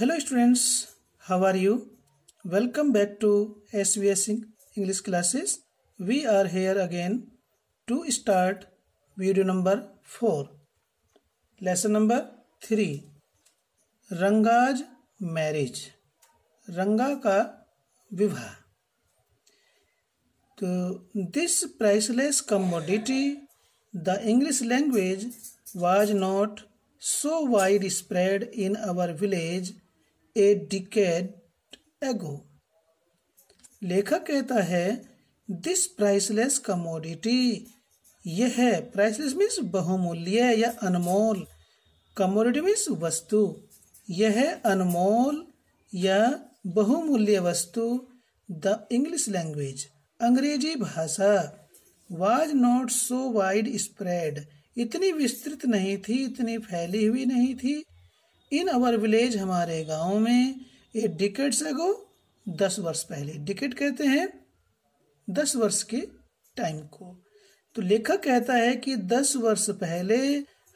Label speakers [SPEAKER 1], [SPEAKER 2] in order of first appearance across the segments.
[SPEAKER 1] Hello students, how are you? Welcome back to SVS English classes. We are here again to start video number 4. Lesson number 3. Ranga's marriage, रंगा का विवाह. तो this priceless commodity, the English language was not so widespread in our village a decade ago. लेखक कहता है this priceless commodity, यह है priceless means बहुमूल्य या अनमोल, कमोडिटी मीन्स वस्तु, यह अनमोल या बहुमूल्य वस्तु. द इंग्लिश लैंग्वेज, अंग्रेजी भाषा, was not so wide spread, इतनी विस्तृत नहीं थी, इतनी फैली हुई नहीं थी. इन अवर विलेज, हमारे गांव में. ए डिकेड्स अगो, 10 वर्ष पहले. डिकेड कहते हैं 10 वर्ष के टाइम को. तो लेखक कहता है कि 10 वर्ष पहले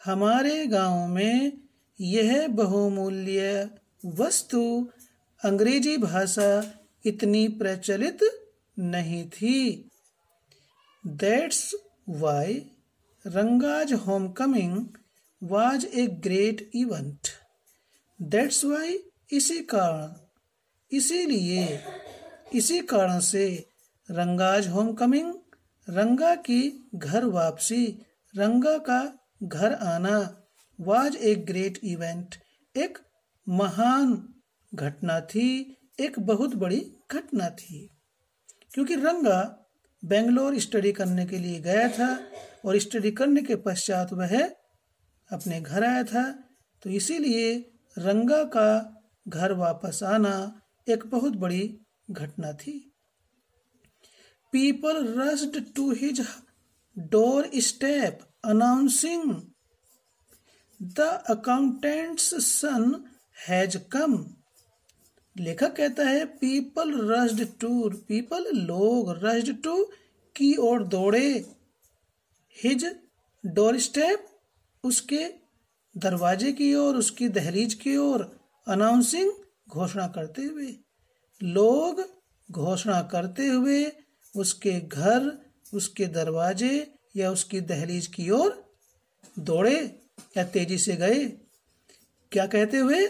[SPEAKER 1] हमारे गांव में यह बहुमूल्य वस्तु, अंग्रेजी भाषा, इतनी प्रचलित नहीं थी. That's why Ranga's Homecoming was a great event. That's why, इसी कारण, इसीलिए, इसी कारण से, रंगाज होमकमिंग, रंगा की घर वापसी, रंगा का घर आना, वाज ए ग्रेट इवेंट, एक महान घटना थी, एक बहुत बड़ी घटना थी. क्योंकि रंगा बेंगलोर स्टडी करने के लिए गया था और स्टडी करने के पश्चात वह अपने घर आया था. तो इसीलिए रंगा का घर वापस आना एक बहुत बड़ी घटना थी. People rushed to his doorstep announcing the accountant's son has come. लेखक कहता है पीपल रश्ड टू, पीपल लोग, रश्ड टू की ओर दौड़े, हिज डोर स्टेप उसके दरवाजे की ओर, उसकी दहलीज की ओर, अनाउंसिंग घोषणा करते हुए, लोग घोषणा करते हुए उसके घर, उसके दरवाजे या उसकी दहलीज की ओर दौड़े या तेजी से गए. क्या कहते हुए?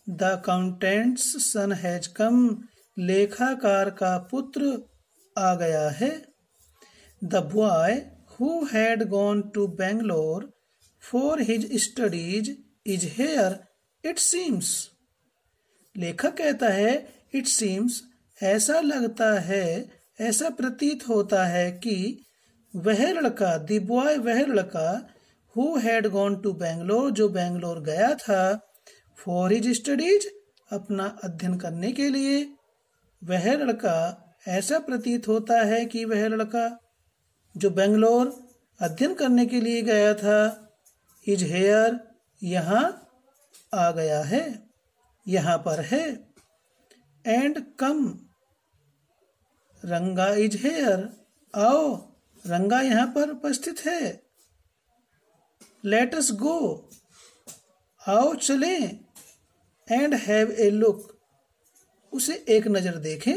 [SPEAKER 1] The accountant's son has come, लेखाकार का पुत्र आ गया है. The boy who had gone to Bangalore for his studies is here it seems. लेखक कहता है इट सीम्स, ऐसा लगता है, ऐसा प्रतीत होता है कि वह लड़का, द बॉय, वह लड़का, who had gone to Bangalore, जो बेंगलोर गया था, फॉर हिज स्टडीज, अपना अध्ययन करने के लिए, वह लड़का, ऐसा प्रतीत होता है कि वह लड़का जो बेंगलोर अध्ययन करने के लिए गया था, इज हेयर, यहाँ आ गया है, यहाँ पर है. एंड कम, रंगा इज हेयर, आओ, रंगा यहाँ पर उपस्थित है. लेट अस गो, आओ चलें. एंड हैव ए लुक, उसे एक नजर देखें.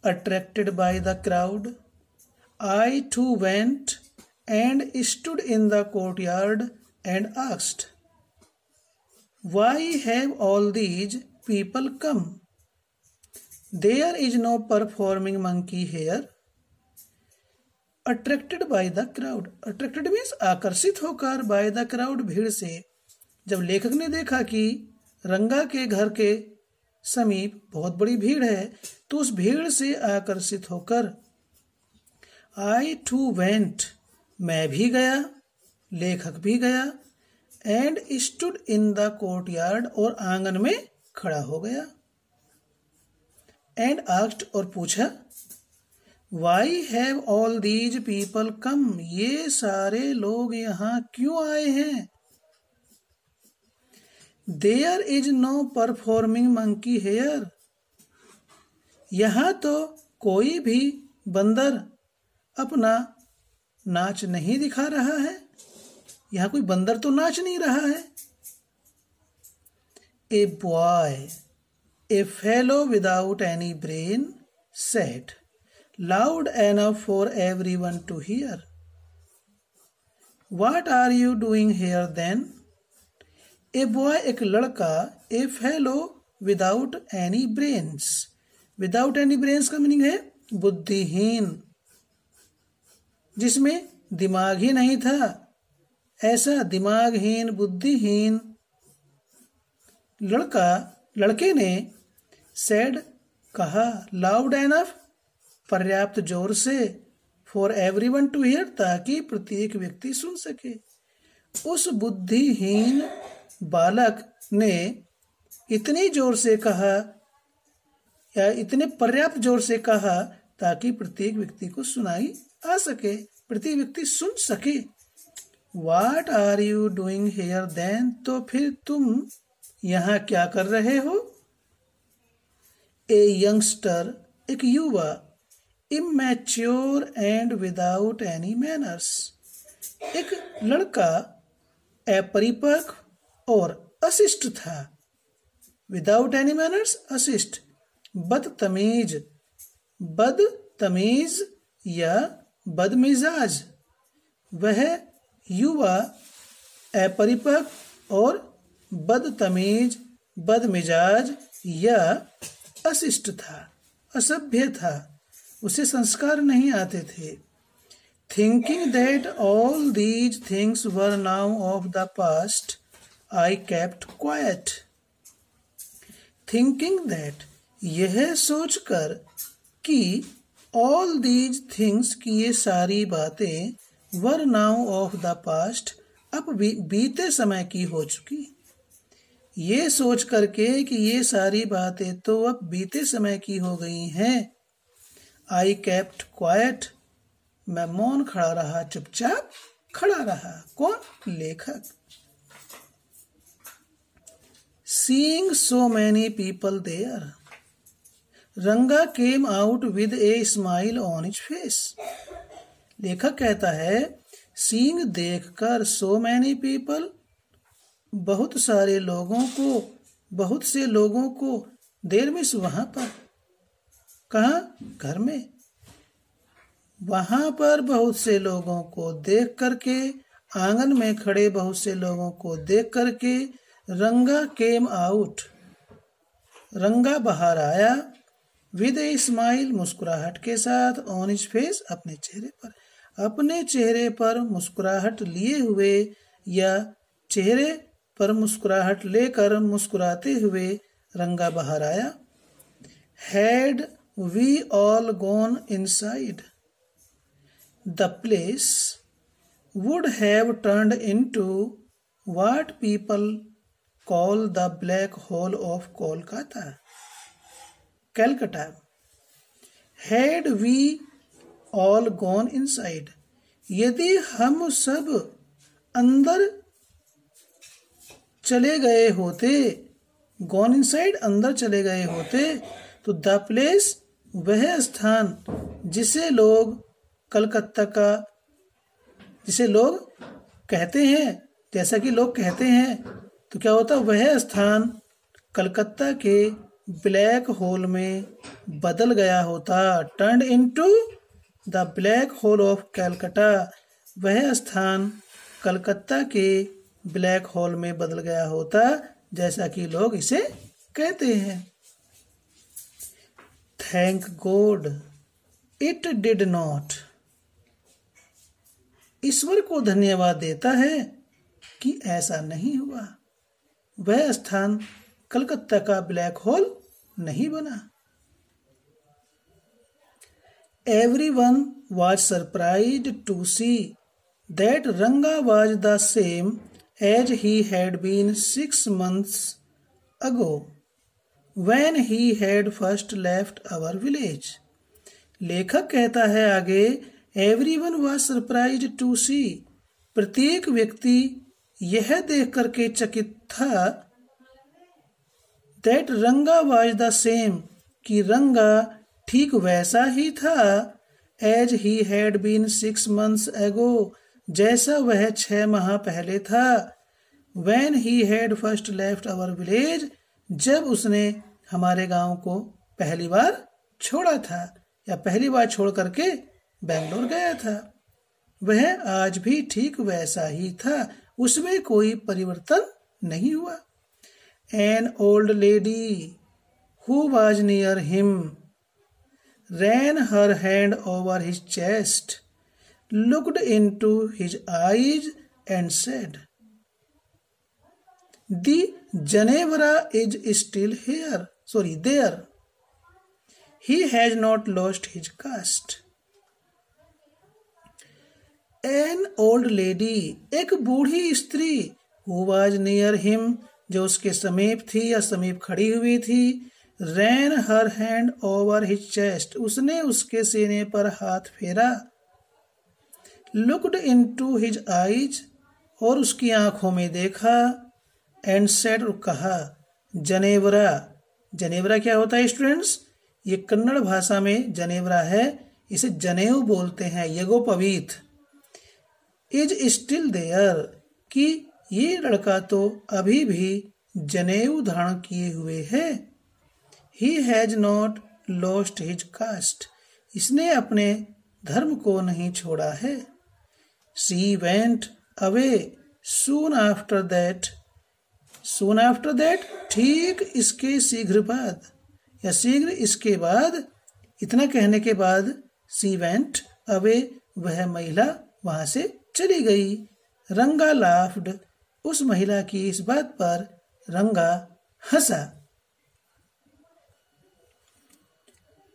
[SPEAKER 1] Attracted by the crowd, I too went and stood in the courtyard and asked, why have all these people come? There is no performing monkey here. Attracted by the crowd, attracted means आकर्षित होकर, bye the crowd, भीड़ से. जब लेखक ने देखा कि रंगा के घर के समीप बहुत बड़ी भीड़ है, तो उस भीड़ से आकर्षित होकर, आई टू वेंट, मैं भी गया, लेखक भी गया, and stood in the courtyard, और आंगन में खड़ा हो गया. एंड आस्क्ड, और पूछा, why have all these people come, ये सारे लोग यहाँ क्यों आए हैं? There is no performing monkey here, यहाँ तो कोई भी बंदर अपना नाच नहीं दिखा रहा है, यहाँ कोई बंदर तो नाच नहीं रहा है. A boy, a fellow without any brain, said, loud enough for everyone to hear. What are you doing here then? A boy, एक लड़का, a fellow without any brains. Without any brains का मीनिंग है बुद्धिहीन, जिसमें दिमाग ही नहीं था, ऐसा दिमागहीन बुद्धिहीन लड़के ने said कहा, loud enough पर्याप्त जोर से, for everyone to hear ताकि प्रत्येक व्यक्ति सुन सके। उस बुद्धिहीन बालक ने इतनी जोर से कहा या इतने पर्याप्त जोर से कहा ताकि प्रत्येक व्यक्ति को सुनाई आ सके, प्रत्येक व्यक्ति सुन सके। What are you doing here then? तो फिर तुम यहाँ क्या कर रहे हो? A youngster, एक युवा, immature and without any manners, एक लड़का अपरिपक्व और अशिष्ट था। Without any manners, अशिष्ट, बदतमीज या बदमिजाज। वह युवा अपरिपक्व और बदतमीज, बदमिजाज या अशिष्ट था, असभ्य था, उसे संस्कार नहीं आते थे। Thinking that all these things were now of the past, I kept quiet. Thinking that, यह सोचकर कि all these things की ये सारी बातें were now of the past, अब बीते समय की हो चुकी। ये सोच करके कि ये सारी बातें तो अब बीते समय की हो गई हैं। I kept quiet, मैं मौन खड़ा रहा, चुपचाप खड़ा रहा। कौन? लेखक। Seeing so many people there, रंगा came out with a smile on his face. लेखक कहता है, seeing देखकर, so many people बहुत से लोगों को, देर में वहां पर, कहाँ? घर में। वहां पर बहुत से लोगों को देख करके, आंगन में खड़े बहुत से लोगों को देख करके, रंगा केम आउट, रंगा बाहर आया, विद ए स्माइल मुस्कुराहट के साथ, ऑन हिज फेस अपने चेहरे पर मुस्कुराहट लिए हुए या चेहरे पर मुस्कुराहट लेकर मुस्कुराते हुए रंगा बाहर आया। Had we all gone inside, the place would have turned into what people call the black hole of Calcutta. Had we all gone inside, यदि हम सब अंदर चले गए होते, गॉन इनसाइड अंदर चले गए होते, तो द प्लेस वह स्थान जिसे लोग कहते हैं, जैसा कि लोग कहते हैं, तो क्या होता? वह स्थान कलकत्ता के ब्लैक होल में बदल गया होता। Turned into the black hole of Calcutta, वह स्थान कलकत्ता के ब्लैक होल में बदल गया होता, जैसा कि लोग इसे कहते हैं। Thank God it did not, ईश्वर को धन्यवाद देता है कि ऐसा नहीं हुआ, वह स्थान कलकत्ता का ब्लैक होल नहीं बना। Everyone was surprised to see that Ranga was the same as he had been 6 months ago when he had first left our village. लेखक कहता है आगे, everyone was surprised to see, प्रत्येक व्यक्ति यह देख करके चकित था, that Ranga was the same, कि रंगा ठीक वैसा ही था, as he had been 6 months ago, जैसा वह 6 माह पहले था, when he had first left our village, जब उसने हमारे गांव को पहली बार छोड़ा था या पहली बार छोड़ करके बेंगलोर गया था। वह आज भी ठीक वैसा ही था, उसमें कोई परिवर्तन नहीं हुआ। An old lady who was near him ran her hand over his chest, looked into his eyes and said, "The Ginevra is still there. He has not lost his caste." An old lady, एक बूढ़ी स्त्री, who was near him, जो उसके समीप थी या समीप खड़ी हुई थी, ran her hand over his chest, उसने उसके सीने पर हाथ फेरा, looked into his eyes, और उसकी आंखों में देखा, and said, और कहा, जनेवरा। जनेवरा क्या होता है स्टूडेंट्स? ये कन्नड़ भाषा में जनेवरा है, इसे जनेऊ बोलते हैं, यज्ञोपवीत। इज स्टिल देयर, कि ये लड़का तो अभी भी जनेऊ धारण किए हुए है। He has not lost his cast, इसने अपने धर्म को नहीं छोड़ा है। She went away soon after that, soon after that, ठीक इसके शीघ्र बाद या शीघ्र इसके बाद, इतना कहने के बाद शी वेंट अवे, वह महिला वहां से चली गई। रंगा लाफ्ड, उस महिला की इस बात पर रंगा हंसा।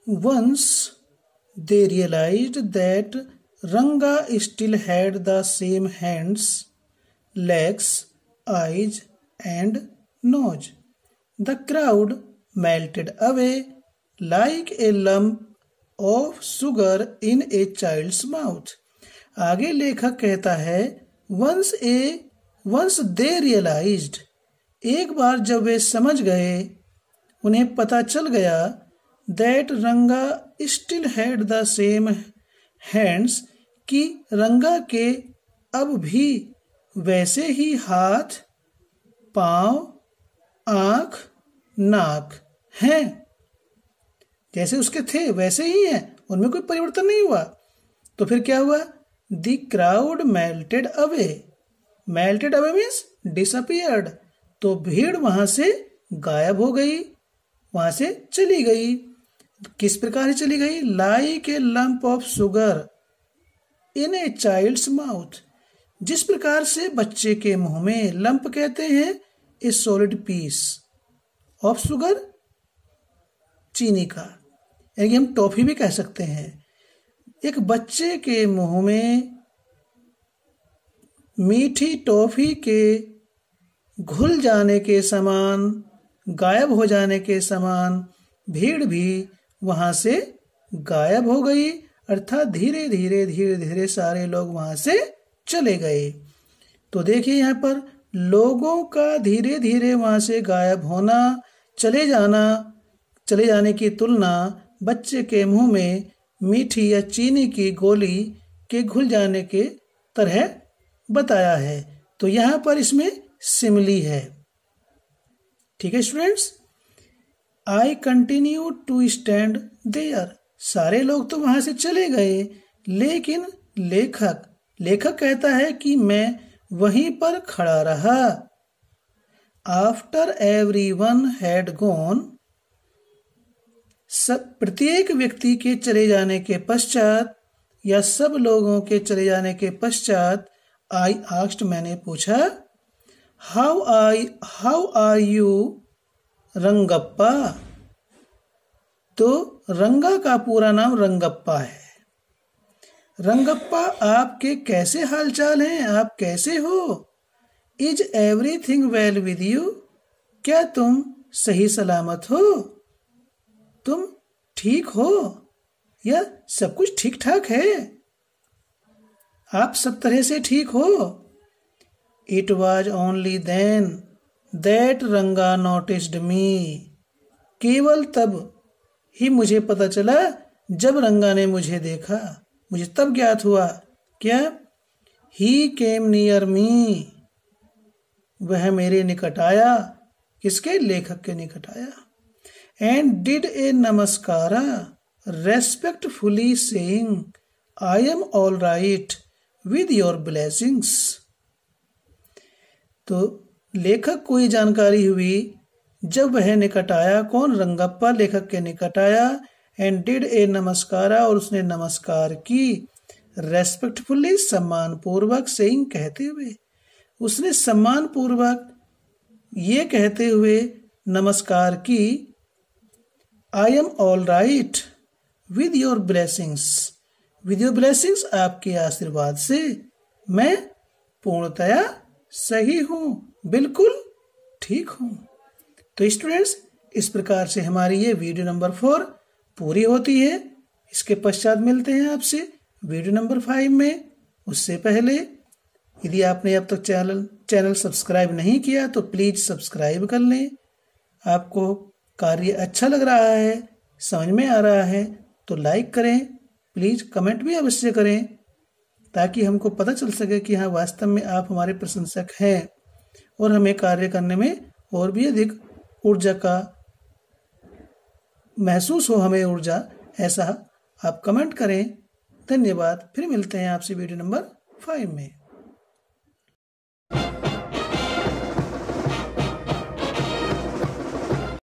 [SPEAKER 1] Once they realized that Ranga still had the same hands, legs, eyes, and nose. The crowd melted away like a lump of sugar in a child's mouth. आगे लेखक कहता है once they realized, एक बार जब वे समझ गए, उन्हें पता चल गया, that रंगा still had the same hands, कि रंगा के अब भी वैसे ही हाथ, पांव, आंख, नाक हैं, जैसे उसके थे वैसे ही हैं, उनमें कोई परिवर्तन नहीं हुआ। तो फिर क्या हुआ? The crowd melted away. Melted away means disappeared. तो भीड़ वहां से गायब हो गई, वहां से चली गई। किस प्रकार से चली गई? Like a lump of sugar in a child's mouth. जिस प्रकार से बच्चे के मुंह में, लंप कहते हैं a solid piece of sugar, चीनी का, यानी कि हम टॉफी भी कह सकते हैं। एक बच्चे के मुंह में मीठी टॉफी के घुल जाने के समान, गायब हो जाने के समान भीड़ भी वहां से गायब हो गई, अर्थात धीरे धीरे सारे लोग वहां से चले गए। तो देखिए यहाँ पर लोगों का धीरे धीरे वहां से गायब होना, चले जाने की तुलना बच्चे के मुंह में मीठी या चीनी की गोली के घुल जाने के तरह बताया है। तो यहाँ पर इसमें सिमिली है। ठीक है students, I continue to stand there, सारे लोग तो वहां से चले गए, लेकिन लेखक कहता है कि मैं वहीं पर खड़ा रहा। आफ्टर एवरीवन हैड गॉन, प्रत्येक व्यक्ति के चले जाने के पश्चात या सब लोगों के चले जाने के पश्चात, आई आस्क्ड, मैंने पूछा, हाउ आर यू रंगप्पा। तो रंगा का पूरा नाम रंगप्पा है। रंगप्पा, आपके कैसे हालचाल हैं, आप कैसे हो? Is everything well with you, क्या तुम सही सलामत हो? तुम ठीक हो या सब कुछ ठीक ठाक है? आप सब तरह से ठीक हो? It was only then that Ranga noticed me, केवल तब ही मुझे पता चला जब रंगा ने मुझे देखा, मुझे तब ज्ञात हुआ। क्या? ही केम नियर मी, वह मेरे निकट आया। किसके? लेखक के निकट आया। And did a namaskara respectfully saying I am all right with your blessings. तो लेखक को ये जानकारी हुई जब वह निकट आया। कौन? रंगप्पा लेखक के निकट आया। एंड डिड ए नमस्कारा, और उसने नमस्कार की। रेस्पेक्टफुली सम्मान पूर्वक, सेइंग कहते हुए, उसने सम्मान पूर्वक ये कहते हुए नमस्कार की, आई am all right with your blessings, with your blessings, आपके आशीर्वाद से मैं पूर्णतया सही हूं, बिल्कुल ठीक हूं। तो स्टूडेंट्स, इस प्रकार से हमारी ये वीडियो नंबर 4 पूरी होती है। इसके पश्चात मिलते हैं आपसे वीडियो नंबर 5 में। उससे पहले यदि आपने अब तक चैनल सब्सक्राइब नहीं किया तो प्लीज सब्सक्राइब कर लें। आपको कार्य अच्छा लग रहा है, समझ में आ रहा है तो लाइक करें, प्लीज कमेंट भी अवश्य करें, ताकि हमको पता चल सके कि हाँ, वास्तव में आप हमारे प्रशंसक हैं और हमें कार्य करने में और भी अधिक ऊर्जा का महसूस हो, हमें ऊर्जा, ऐसा आप कमेंट करें। धन्यवाद। फिर मिलते हैं आपसे वीडियो नंबर 5 में।